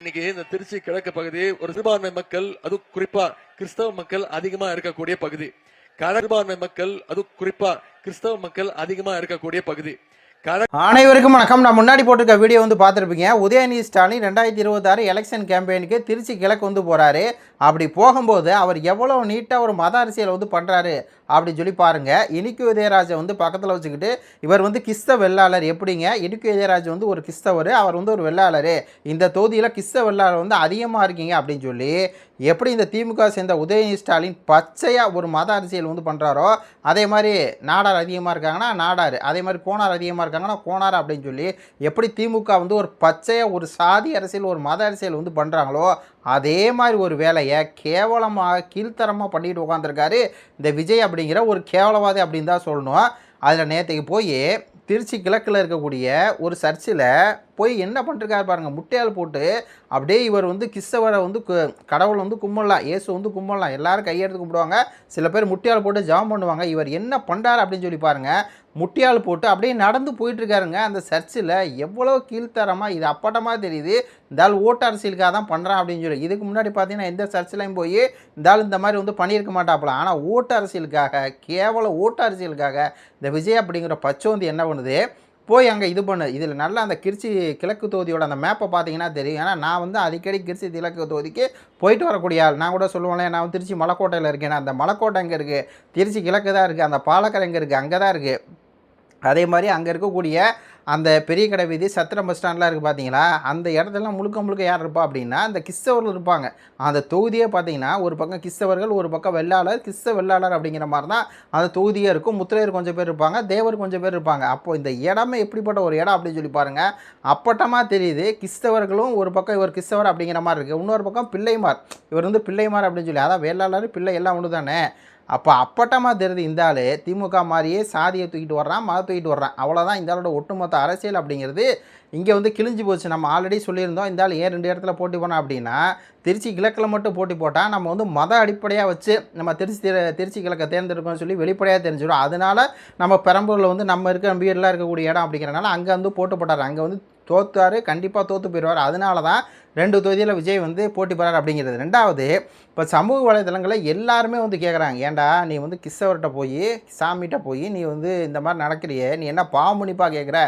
இன்னைக்கு இந்த திருச்சி கிழக்கு பகுதி ஒரு சிறுபான்மை மக்கள், அது குறிப்பா கிறிஸ்தவ மக்கள் அதிகமா இருக்கக்கூடிய பகுதி. சிறுபான்மை மக்கள், அது குறிப்பா கிறிஸ்தவ மக்கள் அதிகமா இருக்கக்கூடிய பகுதி. அனைவருக்கும் வணக்கம். நான் முன்னாடி போட்டிருக்க வீடியோ பார்த்துருப்பீங்க. உதயநிதி ஸ்டாலின் 2026 எலெக்ஷன் கேம்பெயினுக்கு திருச்சி கிழக்கு போகிறாரு. அப்படி போகும்போது அவர் எவ்வளோ நீட்டாக ஒரு மத அரசியல் பண்ணுறாரு அப்படின்னு சொல்லி பாருங்கள். இனிக்கு உதயராஜை பக்கத்தில் வச்சுக்கிட்டு இவர் கிறிஸ்தவ வெள்ளாளர். எப்படிங்க, இனிக்கு உதயராஜ் ஒரு கிறிஸ்தவர், அவர் ஒரு வெள்ளாளர், இந்த தொகுதியில் கிறிஸ்தவ வெள்ளாளர் அதிகமாக இருக்கீங்க அப்படின்னு சொல்லி எப்படி இந்த திமுக சேர்ந்த உதயநிதி ஸ்டாலின் பச்சையாக ஒரு மத அரசியல் பண்ணுறாரோ, அதே மாதிரி நாடார் அதிகமாக இருக்காங்கன்னா நாடார், அதே மாதிரி கோனார் அதிகமாக இருக்காங்கன்னா கோனார் அப்படின்னு சொல்லி எப்படி திமுக ஒரு பச்சையாக ஒரு சாதி அரசியல் ஒரு மத அரசியல் பண்ணுறாங்களோ, அதே மாதிரி ஒரு வேலையை கேவலமாக கீழ்த்தரமாக பண்ணிட்டு உட்காந்துருக்காரு இந்த விஜய் அப்படிங்கிற ஒரு கேவலவாதி அப்படின்னு தான் சொல்லணும். அதில் நேற்றுக்கு போய் திருச்சி கிழக்கில் இருக்கக்கூடிய ஒரு சர்ச்சில் போய் என்ன பண்ணிருக்காரு பாருங்கள். முட்டையால் போட்டு அப்படியே இவர் கிறிஸ்தவரை கடவுள் கும்பிடலாம், இயேசு கும்பிடலாம், எல்லோரும் கையெடுத்து கும்பிடுவாங்க, சில பேர் முட்டையால் போட்டு ஜாம் பண்ணுவாங்க. இவர் என்ன பண்ணுறாரு அப்படின்னு சொல்லி பாருங்கள். முட்டியால் போட்டு அப்படியே நடந்து போயிட்டுருக்காருங்க அந்த சர்ச்சில். எவ்வளோ கீழ்த்தரமாக, இது அப்பட்டமாக தெரியுது இந்த ஆள் ஓட்டு அரசியலுக்காக தான் பண்ணுறான் அப்படின்னு சொல்லி. இதுக்கு முன்னாடி பார்த்தீங்கன்னா எந்த சர்ச்சிலையும் போய் இந்த ஆள் இந்த மாதிரி பண்ணியிருக்க மாட்டாப்புல. ஆனால் ஓட்டு அரசியலுக்காக, கேவலம் ஓட்டு அரசியலுக்காக இந்த விஜய் அப்படிங்கிற பச்சோந்தி என்ன பண்ணுது, போய் அங்கே இது பண்ணு. இதில் நல்லா அந்த திருச்சி கிழக்கு தொகுதியோட அந்த மேப்பை பார்த்தீங்கன்னா தெரியும். ஏன்னா நான் அடிக்கடி திருச்சி கிழக்கு தொகுதிக்கு போயிட்டு வரக்கூடிய ஆள். நான் கூட சொல்லுவேன், நான் திருச்சி மலைக்கோட்டையில் இருக்கேன். அந்த மலைக்கோட்டை எங்கே இருக்குது, திருச்சி கிழக்கு தான் இருக்குது. அந்த பாலக்கரை எங்கே இருக்குது, அங்கே தான் இருக்குது. அதே மாதிரி அங்கே இருக்கக்கூடிய அந்த பெரிய கடை வீதி, சத்திரம் பஸ் ஸ்டாண்ட்லாம் இருக்குது பார்த்தீங்களா, அந்த இடத்துலலாம் முழுக்க யார் இருப்பா அப்படின்னா அந்த கிறிஸ்தவர்கள் இருப்பாங்க. அந்த தொகுதியே பார்த்தீங்கன்னா ஒரு பக்கம் கிறிஸ்தவர்கள், ஒரு பக்கம் வெள்ளாளர், கிறிஸ்தவ வெள்ளாளர் அப்படிங்கிற மாதிரி தான் அந்த தொகுதியே இருக்கும். முத்திரையர் கொஞ்சம் பேர் இருப்பாங்க, தேவர் கொஞ்சம் பேர் இருப்பாங்க. அப்போது இந்த இடமே எப்படிப்பட்ட ஒரு இடம் அப்படின்னு சொல்லி பாருங்கள். அப்பட்டமாக தெரியுது. கிறிஸ்தவர்களும் ஒரு பக்கம் இவர் கிறிஸ்தவர் அப்படிங்கிற மாதிரி இருக்குது, இன்னொரு பக்கம் பிள்ளைமார், இவர் பிள்ளைமார் அப்படின்னு சொல்லி, அதான் வேளாளர் பிள்ளை எல்லாம் ஒன்று தானே. அப்போ அப்பட்டமாக தெரியுது இந்த ஆள் திமுக மாதிரியே சாதியை தூக்கிட்டு வர்றான், மத தூக்கிட்டு வர்றான். அவ்வளோதான் இந்த ஆளோட ஒட்டுமொத்த அரசியல் அப்படிங்கிறது இங்கே கிழிஞ்சு போச்சு. நம்ம ஆல்ரெடி சொல்லியிருந்தோம், இந்த ஆள் ஏன் 2 இடத்துல போட்டி போனோம் அப்படின்னா திருச்சி கிழக்கில் மட்டும் போட்டி போட்டால் நம்ம மத அடிப்படையாக வச்சு நம்ம திருச்சி கிழக்கை தேர்ந்தெடுக்கணும்னு சொல்லி வெளிப்படையாக தெரிஞ்சிடும். அதனால் நம்ம பெரம்பூரில் நம்ம இருக்க வீடெலாம் இருக்கக்கூடிய இடம் அப்படிங்கிறனால அங்கே போட்டு போட்டார். அங்கே தோத்தார், கண்டிப்பாக தோற்று போயிடுவார். அதனால தான் 2 தொகுதியில் விஜய் போட்டி போகிறார் அப்படிங்கிறது. ரெண்டாவது, இப்போ சமூக வலைதளங்களில் எல்லாருமே கேட்குறாங்க, ஏன்டா நீ கிறிஸ்தவர்கிட்ட போய் சாமிகிட்ட போய் நீ இந்த மாதிரி நடக்கிறியே, நீ என்ன பாவமன்னிப்பாக கேட்குற?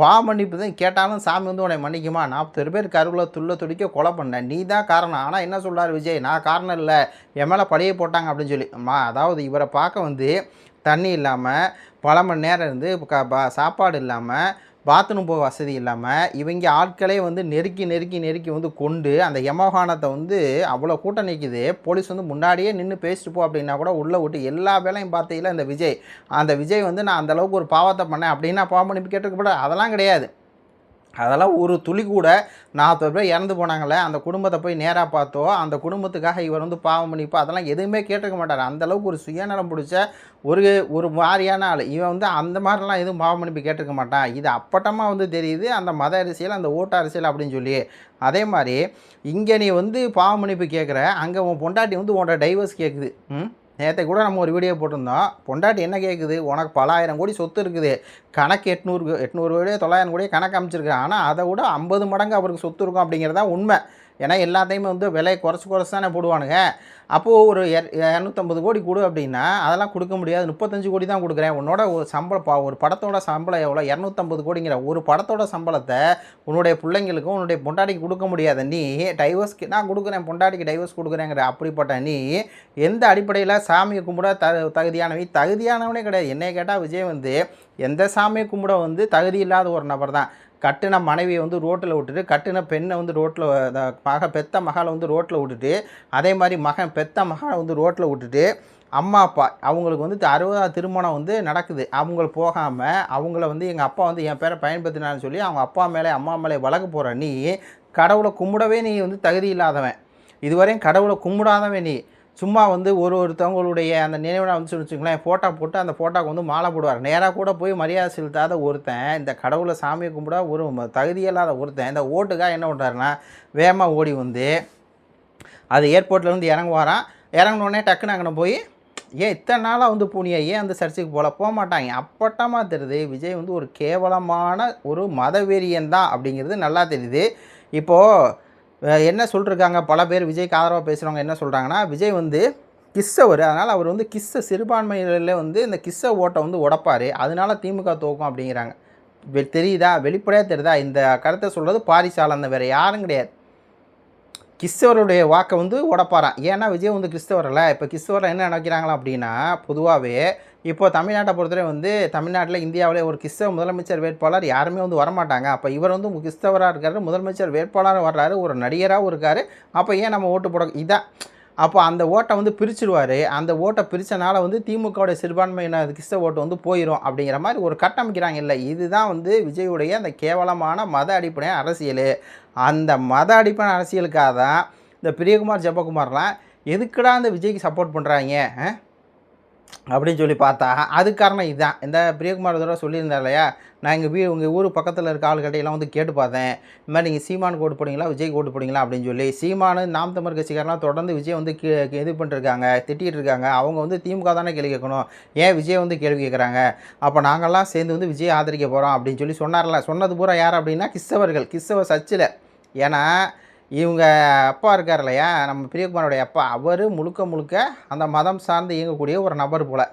பாவமன்னிப்பு தான் கேட்டாலும் சாமி உன்னை மன்னிக்குமா? 40 பேர் கருவில் துடிக்க கொலை பண்ண நீ தான் காரணம். ஆனால் என்ன சொல்கிறார் விஜய், நான் காரணம் இல்லை, என் மேலே பழியை போட்டாங்க அப்படின்னு சொல்லி. அதாவது இவரை பார்க்க தண்ணி இல்லாமல் பல மணி நேரம் இருந்து சாப்பாடு இல்லாமல் பாத்ரூம் போக வசதி இல்லாமல் இவங்க ஆட்களே நெருக்கி கொண்டு அந்த யமகானத்தை அவ்வளோ கூட்டம் நிற்கிது. போலீஸ் முன்னாடியே நின்று பேசிட்டு போ அப்படின்னா கூட உள்ளே விட்டு எல்லா வேலையும் பார்த்தீங்களா இந்த விஜய். அந்த விஜய் நான் அந்தளவுக்கு ஒரு பாவத்தை பண்ணேன் அப்படின்னா பாவம் மன்னிப்பு கேட்டுக்கப்பட அதெல்லாம் கிடையாது. அதெல்லாம் ஒரு துளி கூட. 40 பேர் இறந்து போனாங்களே, அந்த குடும்பத்தை போய் நேராக பார்த்தோ, அந்த குடும்பத்துக்காக இவர் பாவம் மன்னிப்பு அதெல்லாம் எதுவுமே கேட்டுக்க மாட்டார். அந்தளவுக்கு ஒரு சுயநலம் பிடிச்ச ஒரு மாதிரியான ஆள் இவன். அந்த மாதிரிலாம் எதுவும் பாவம் மன்னிப்பு கேட்டுக்க மாட்டான். இது அப்பட்டமாக தெரியுது அந்த மத அரசியல், அந்த ஓட்டு அரசியல் அப்படின்னு சொல்லி. அதே மாதிரி இங்கே நீ பாவம் மன்னிப்பு கேட்குற, அங்கே உன் பொண்டாட்டி உன்னோட டைவர்ஸ் கேட்குது. நேற்று கூட நம்ம ஒரு வீடியோ போட்டிருந்தோம். பொண்டாட்டி என்ன கேட்குது, உனக்கு பல ஆயிரம் கோடி சொத்து இருக்குது, கணக்கு 800 கோடியோ 900 கோடியோ கணக்கு அமைச்சிருக்கேன், ஆனால் அதை விட 50 மடங்கு அவருக்கு சொத்து இருக்கும் அப்படிங்கிறதான் உண்மை. ஏன்னா எல்லாத்தையுமே விலையை குறைச்சி தானே போடுவானுங்க. அப்போது ஒரு 250 கோடி கொடு அப்படின்னா அதெல்லாம் கொடுக்க முடியாது, 35 கோடி தான் கொடுக்குறேன். உன்னோட ஒரு சம்பளம், ஒரு படத்தோட சம்பளம் எவ்வளோ, 250 கோடிங்கிற ஒரு படத்தோட சம்பளத்தை உன்னுடைய பிள்ளைங்களுக்கும் உன்னுடைய பொண்டாட்டிக்கு கொடுக்க முடியாத நீ டைவர்ஸ்க்கு நான் கொடுக்குறேன், பொண்டாட்டிக்கு டைவர்ஸ் கொடுக்குறேங்கிற அப்படிப்பட்ட நீ எந்த அடிப்படையில் சாமியை கும்பிட தகுதியானவனே கிடையாது. என்னை கேட்டால் விஜய் எந்த சாமியை கும்பிட தகுதி இல்லாத ஒரு நபர் தான். கட்டின மனைவியை ரோட்டில் விட்டுட்டு, கட்டின பெண்ணை ரோட்டில் பெத்த மகளை ரோட்டில் விட்டுட்டு, அதே மாதிரி பெத்த மகளை ரோட்டில் விட்டுட்டு, அம்மா அப்பா அவங்களுக்கு 60வது திருமணம் நடக்குது. அவங்க போகாமல் அவங்கள எங்கள் அப்பா என் பேரை பயன்படுத்தினான்னு சொல்லி அவங்க அப்பா மேலே அம்மா மேலே வழக்கு போகிற நீ கடவுளை கும்பிடவே நீ தகுதி இல்லாதவன். இதுவரையும் கடவுளை கும்பிடாதவன் நீ. சும்மா ஒருத்தவங்களுடைய அந்த நினைவுனா வச்சுங்களேன், ஃபோட்டோ போட்டு அந்த ஃபோட்டோக்கு மாலை போடுவார். நேராக கூட போய் மரியாதை செலுத்தாத ஒருத்தன், இந்த கடவுளை சாமியை கும்பிட ஒரு தகுதியில்லாத ஒருத்தன் இந்த ஓட்டுக்காக என்ன பண்ணுறாருன்னா வேகமாக ஓடி அது ஏர்போர்ட்லேருந்து இறங்குவாரான். இறங்கினோடனே டக்குன்னு அங்கே போய் ஏன் இத்தனை நாளாக பூனியா ஏன் அந்த சர்ச்சுக்கு போக மாட்டாங்க. அப்பட்டமாக தெரியுது விஜய் ஒரு கேவலமான ஒரு மதவெறியன் தான் அப்படிங்கிறது நல்லா தெரியுது. இப்போது என்ன சொல்லிருக்காங்க, பல பேர் விஜய்க்கு ஆதரவாக பேசுகிறவங்க என்ன சொல்கிறாங்கன்னா, விஜய் வந்து கிறிஸ்தவர், அதனால் அவர் வந்து சிறுபான்மையில வந்து இந்த கிறிஸ்தவ ஓட்டை வந்து உடைப்பார், அதனால திமுக தோக்கும் அப்படிங்கிறாங்க. தெரியுதா, வெளிப்படையாக தெரியுதா? இந்த கருத்தை சொல்கிறது பாரிசாலன், வேறு யாரும் கிடையாது. கிறிஸ்தவருடைய வாக்கை வந்து உடைப்பாராம். ஏன்னா விஜய் வந்து கிறிஸ்தவரில். இப்போ கிறிஸ்தவரில் என்ன நினைக்கிறாங்களா அப்படின்னா, பொதுவாகவே இப்போ தமிழ்நாட்டை பொறுத்தவரை வந்து தமிழ்நாட்டில் இந்தியாவிலே ஒரு கிறிஸ்தவ முதலமைச்சர் வேட்பாளர் யாருமே வந்து வரமாட்டாங்க. அப்போ இவர் வந்து கிறிஸ்தவராக இருக்காரு, முதலமைச்சர் வேட்பாளராக வர்றாரு, ஒரு நடிகராகவும் இருக்கார். அப்போ ஏன் நம்ம ஓட்டு போட இதான். அப்போ அந்த ஓட்டை வந்து பிரிச்சுடுவார். அந்த ஓட்டை பிரித்தனால வந்து திமுகவுடைய சிறுபான்மையின கிறிஸ்தவ ஓட்டு வந்து போயிடும் அப்படிங்கிற மாதிரி ஒரு கட்டமைக்கிறாங்க. இல்லை, இதுதான் வந்து விஜயுடைய அந்த கேவலமான மத அடிப்படை அரசியல். அந்த மத அடிப்படை அரசியலுக்காக தான் இந்த பிரியகுமார் ஜெபக்குமார்லாம் எதுக்குடா அந்த விஜய்க்கு சப்போர்ட் பண்ணுறாங்க அப்படின்னு சொல்லி பார்த்தா, அதுக்கு காரணம் இதுதான். இந்த பிரியகுமார் தடவை சொல்லியிருந்தார் இல்லையா, நான் உங்கள் ஊர் பக்கத்தில் இருக்க ஆளுகிட்டையெல்லாம் வந்து கேட்டு பார்த்தேன், இந்த மாதிரி நீங்கள் சீமானுக்கு ஓட்டு போடுங்களா விஜய்க்கு ஓட்டு போடுங்களா அப்படின்னு சொல்லி. சீமானு நாம் தமிழ் கட்சிக்காரெலாம் தொடர்ந்து விஜய் வந்து இது பண்ணிருக்காங்க, திட்டிகிட்டு இருக்காங்க. அவங்க வந்து திமுக தானே கேள்வி கேட்கணும், ஏன் விஜய் வந்து கேள்வி கேட்குறாங்க, அப்போ நாங்கள்லாம் சேர்ந்து வந்து விஜய் ஆதரிக்க போகிறோம் அப்படின்னு சொல்லி சொன்னார்ல. சொன்னது பூரா யார் அப்படின்னா கிறிஸ்தவர்கள், கிறிஸ்தவ சர்ச்சில். ஏன்னா இவங்க அப்பா இருக்கார் இல்லையா, நம்ம பிரியகுமாரோடைய அப்பா, அவர் முழுக்க அந்த மதம் சார்ந்து இயங்கக்கூடிய ஒரு நபர் போல்.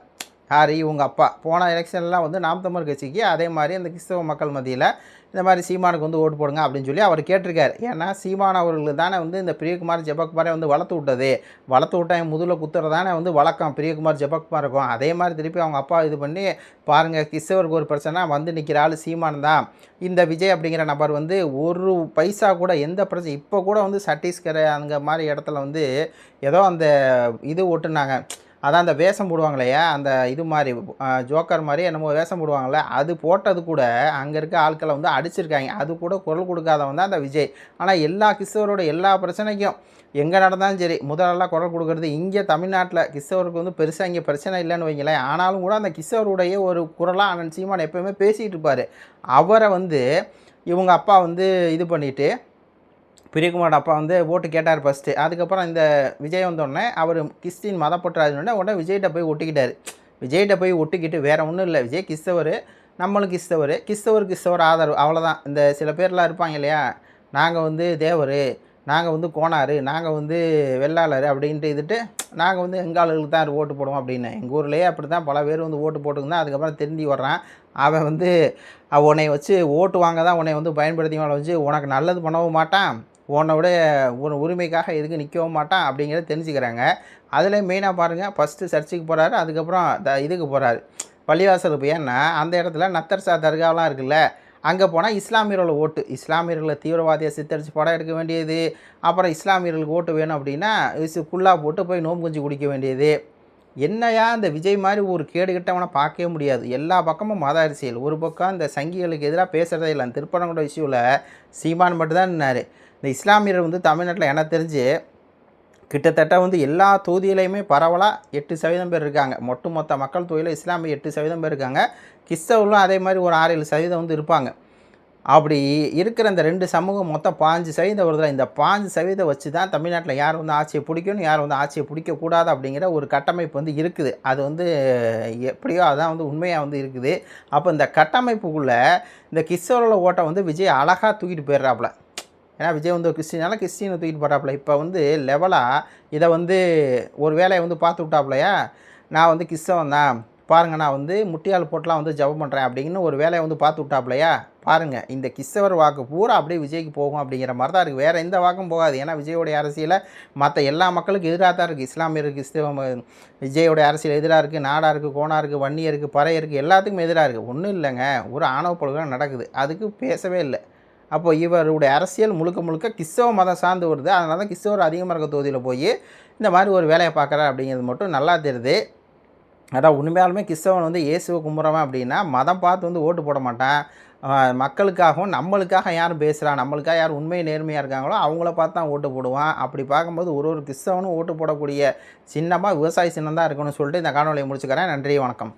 யார், இவங்க அப்பா போன எலெக்ஷன்லாம் வந்து நாம் தமிழ் கட்சிக்கு அதே மாதிரி அந்த கிறிஸ்தவ மக்கள் மத்தியில் இந்த மாதிரி சீமானுக்கு வந்து ஓட்டு போடுங்க அப்படின்னு சொல்லி அவர் கேட்டிருக்காரு. ஏன்னா சீமான் அவர்களுக்கு தானே வந்து இந்த பிரியகுமார் ஜெபக்குமாரை வந்து வளர்த்து விட்டா என் முதுகில் குத்துறது தானே வந்து வழக்கம் பிரியகுமார் ஜெபக்குமாருக்கும். அதே மாதிரி திருப்பி அவங்க அப்பா இது பண்ணி பாருங்கள், கிறிஸ்தவருக்கு ஒரு பிரச்சனை வந்து நிற்கிற ஆள் சீமான் தான். இந்த விஜய் அப்படிங்கிற நபர் வந்து ஒரு பைசா கூட எந்த பிரச்சனை, இப்போ கூட வந்து சட்டீஸ்கர் அந்த மாதிரி இடத்துல வந்து ஏதோ அந்த இது ஓட்டுனாங்க, அதான் அந்த வேஷம் போடுவாங்களையா, அந்த இது மாதிரி ஜோக்கர் மாதிரி என்னமோ வேஷம் போடுவாங்கள்ல, அது போட்டது கூட அங்கே இருக்க ஆட்களை வந்து அடிச்சிருக்காங்க. அது கூட குரல் கொடுக்காதவன் தான் அந்த விஜய். ஆனால் எல்லா கிறிஸ்தவரோட எல்லா பிரச்சனைக்கும் எங்கே நடந்தாலும் சரி முதலெல்லாம் குரல் கொடுக்குறது. இங்கே தமிழ்நாட்டில் கிறிஸ்தவருக்கு வந்து பெருசாக இங்கே பிரச்சனை இல்லைன்னு வைங்களேன். ஆனாலும் கூட அந்த கிறிஸ்தவருடைய ஒரு குரலாக அண்ணன் சீமான் எப்போயுமே பேசிகிட்டு இருப்பார். அவரை வந்து இவங்க அப்பா வந்து இது பண்ணிவிட்டு, பிரியகுமார் அப்பா வந்து ஓட்டு கேட்டார் ஃபஸ்ட்டு. அதுக்கப்புறம் இந்த விஜய் வந்தோடனே அவர் கிறிஸ்டின் மதப்பற்றாதுன்னு உடனே விஜய்கிட்ட போய் ஒட்டிக்கிட்டார். விஜய்கிட்ட போய் ஒட்டிக்கிட்டு வேறு ஒன்றும் இல்லை, விஜய் கிறிஸ்தவர், நம்மளும் கிறிஸ்தவர் ஆதரவு, அவ்வளோதான். இந்த சில பேர்லாம் இருப்பாங்க இல்லையா, நாங்கள் வந்து தேவர், நாங்கள் வந்து கோனார், நாங்கள் வந்து வெள்ளாளர் அப்படின்ட்டு இதுட்டு நாங்கள் வந்து எங்கள் ஆளுகளுக்கு தான் ஓட்டு போடுவோம் அப்படின்னு. எங்கள் ஊர்லேயே அப்படி தான் பல பேர் வந்து ஓட்டு போட்டுருந்தான். அதுக்கப்புறம் திரும்பி வர்றான் அவன் வந்து உன்னை வச்சு ஓட்டு வாங்க தான் உன்னை வந்து பயன்படுத்தி வச்சு உனக்கு நல்லது பண்ணவும் மாட்டான், உன்னோட உரிமைக்காக எதுக்கு நிற்கவும் மாட்டான் அப்படிங்கிறத தெரிஞ்சுக்கிறாங்க. அதில் மெயினாக பாருங்கள், ஃபஸ்ட்டு சர்ச்சுக்கு போகிறாரு, அதுக்கப்புறம் இதுக்கு போகிறாரு பள்ளிவாசலுக்கு. ஏன்னா அந்த இடத்துல நத்தர்சா தர்காவெலாம் இருக்குல்ல, அங்கே போனால் இஸ்லாமியர்களோட ஓட்டு, இஸ்லாமியர்களை தீவிரவாதியை சித்தரித்து படம் எடுக்க வேண்டியது, அப்புறம் இஸ்லாமியர்களுக்கு ஓட்டு வேணும் அப்படின்னா ஃபுல்லாக போட்டு போய் நோம்பு குஞ்சு குடிக்க வேண்டியது. என்னையா இந்த விஜய் மாதிரி ஒரு கேடுகிட்டவனை பார்க்கவே முடியாது. எல்லா பக்கமும் மத அரசியல். ஒரு பக்கம் இந்த சங்கிகளுக்கு எதிராக பேசுகிறதே இல்லை. திருப்பரங்குன்ற இஷ்யூவில் சீமான் மட்டும்தான் நின்னார். இந்த இஸ்லாமியர் வந்து தமிழ்நாட்டில் எனக்கு தெரிஞ்சு கிட்டத்தட்ட வந்து எல்லா தொகுதியிலையுமே பரவலாக 8% பேர் இருக்காங்க. மொத்த மக்கள் தொகையில் இஸ்லாமிய 8% பேர் இருக்காங்க. கிறிஸ்தவர்களும் அதே மாதிரி ஒரு 6-7% வந்து இருப்பாங்க. அப்படி இருக்கிற இந்த 2 சமூகம் மொத்தம் 5% வருதுல. இந்த 5% வச்சு தான் தமிழ்நாட்டில் யார் வந்து ஆட்சியை பிடிக்கணும், யார் வந்து ஆட்சியை பிடிக்கக்கூடாது அப்படிங்கிற ஒரு கட்டமைப்பு வந்து இருக்குது. அது வந்து எப்படியோ அதான் வந்து உண்மையாக வந்து இருக்குது. அப்போ இந்த கட்டமைப்புக்குள்ளே இந்த கிறிஸ்தவர்களோட ஓட்டை வந்து விஜய் அழகாக தூக்கிட்டு போயிடுறாப்புல. ஏன்னா விஜய் வந்து கிறிஸ்டினால கிறிஸ்டினை தூக்கிட்டு போகிறாப்புல. இப்போ வந்து லெவலாக இதை வந்து ஒரு வேலையை வந்து பார்த்து விட்டாப்புலையா, நான் வந்து கிறிஸ்தவன் தான் பாருங்கள், நான் வந்து முட்டியால் போட்டுலாம் வந்து ஜபம் பண்ணுறேன் அப்படின்னு ஒரு வேலையை வந்து பார்த்து விட்டாப்புலையா. பாருங்கள், இந்த கிறிஸ்தவர் வாக்கு பூரா அப்படியே விஜய்க்கு போகும் அப்படிங்கிற மாதிரி தான் இருக்குது. வேறு எந்த வாக்கும் போகாது. ஏன்னா விஜயோடைய அரசியலை மற்ற எல்லா மக்களுக்கும் எதிராக தான் இருக்குது. இஸ்லாமியர், கிறிஸ்தவ, விஜயோடைய அரசியல் எதிராக இருக்குது. நாடாக இருக்குது, கோணா இருக்குது, வன்னியர் இருக்குது, பறைய இருக்குது, எல்லாத்துக்கும் எதிராக இருக்குது. ஒன்றும் இல்லைங்க, ஒரு ஆணவ படுகொலை நடக்குது, அதுக்கு பேசவே இல்லை. அப்போ இவருடைய அரசியல் முழுக்க கிறிஸ்தவ மதம் சார்ந்து வருது. அதனால தான் கிறிஸ்தவர் அதிகமாக இருக்க தொகுதியில் போய் இந்த மாதிரி ஒரு வேலையை பார்க்குறாரு அப்படிங்கிறது மட்டும் நல்லா தெரியுது. அதான் உண்மையாலுமே கிறிஸ்தவன் வந்து இயேசுவை கும்பிட்றவன் அப்படின்னா மதம் பார்த்து வந்து ஓட்டு போட மாட்டான். மக்களுக்காகவும் நம்மளுக்காக யாரும் பேசுகிறா, நம்மளுக்காக யார் உண்மை நேர்மையாக இருக்காங்களோ அவங்கள பார்த்து தான் ஓட்டு போடுவான். அப்படி பார்க்கும்போது ஒரு கிறிஸ்தவனும் ஓட்டு போடக்கூடிய சின்னமாக விவசாய சின்னம் தான் இருக்கணும்னு சொல்லிட்டு இந்த காணொலியை முடிச்சுக்கிறேன். நன்றி, வணக்கம்.